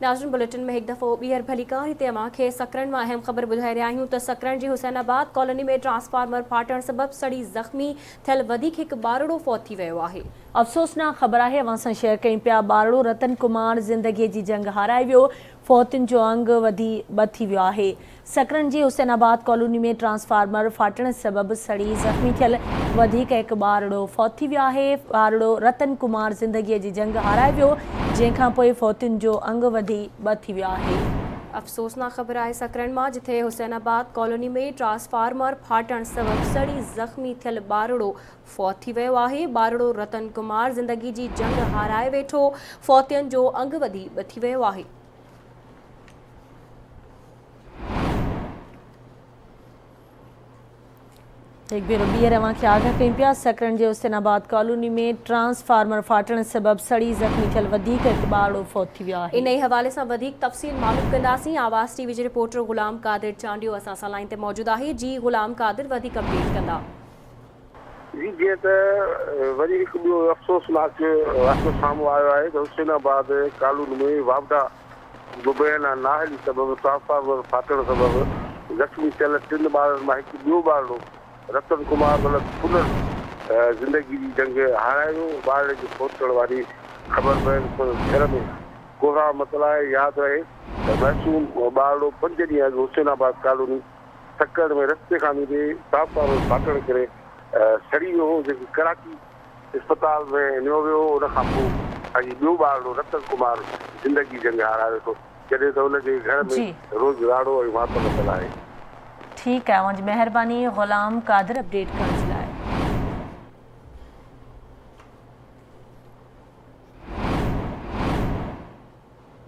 नाज़रीन बुलेटिन में एक दफ़ो ॿीहर भली कहाणी ते अव्हांखे सकरन में अहम ख़बर ॿुधाए रहिया आहियूं त सकरन जी हुसैनाबाद कॉलोनी में ट्रांसफार्मर फाटण सबब सड़ी ज़ख़्मी थियल हिकु ॿारड़ो फौत थी वियो आहे। अफ़सोसनाक ख़बर आहे, अवां सां शेयर कयूं पिया। ॿारड़ो रतन कुमार ज़िंदगीअ जी जंग हाराए वियो। फौतियुनि जो अंग ॿ थी वियो आहे। सकरन जी हुसैनाबाद कॉलोनी में ट्रांसफार्मर फाटण सबब सड़ी ज़ख़्मी थियल हिकु ॿारड़ो फौत थी वियो आहे। ॿारड़ो रतन कुमार ज़िंदगीअ जी जंग हाराए वियो, जंहिंखां पोइ फौतियुनि जो अंग ॿ थी वियो आहे। अफ़सोसनाक ख़बर आहे सकरन मां, जिथे हुसैनाबाद कॉलोनी में ट्रांसफार्मर फाटण सबब सड़ी ज़ख़्मी थियल ॿारड़ो फौत थी वियो आहे। ॿारड़ो रतन कुमार ज़िंदगी जी जंग हाराए वेठो, फौतियुनि जो अंग ॿ थी वियो आहे। एक भेरो ॿीहर अव्हांखे आगाह कयूं पिया। सकरन जे हुसैनाबाद कॉलोनी में ट्रांसफार्मर फाटण सबब सड़ी ज़ख़्मी थियल हिकु ॿारड़ो फौत थी वियो आहे। इन ई हवाले सां वधीक तफ़सील मालूम कंदासीं। आवाज़ टीवी जे रिपोर्टर ग़ुलाम क़ादिर चांडियो असां सां लाइन ते मौजूद आहे। जी ग़ुलाम क़ादिर, वधीक अपडेट कंदा। जी, जीअं त वरी हिकु ॿियो अफ़सोसनाक वाक़ियो साम्हूं आयो आहे त हुसैनाबाद कॉलोनी में वापडा मुबैना नाअहली सबब ट्रांसफार्मर फाटण सबब ज़ख़्मी थियल 3 ॿारनि मां हिकु ॿियो ॿारड़ो रतन कुमार पुनर ज़िंदगी जी जंग हाराए वियो। ॿारड़े जी फौत थियण वारी ख़बर पयनि घर में कोहरा मतल आहे। यादि रहे त महसूम ॿारड़ो 5 ॾींहं अॻु हुसैनाबाद कॉलोनी सकड़ में रस्ते खां निकिरे ट्रांसफार्मर फाटण करे सड़ी वियो हो, जेकी कराची अस्पताल में नियो वियो। उन खां पोइ अॼु ॿियो ॿारड़ो रतन कुमार ज़िंदगी जंग हाराए वेठो, जॾहिं त हुनजे घर में रोज़ राड़ो ऐं मातम मतल आहे। ठीक है, मुझे मेहरबानी ग़ुलाम क़ादिर अपडेट करण।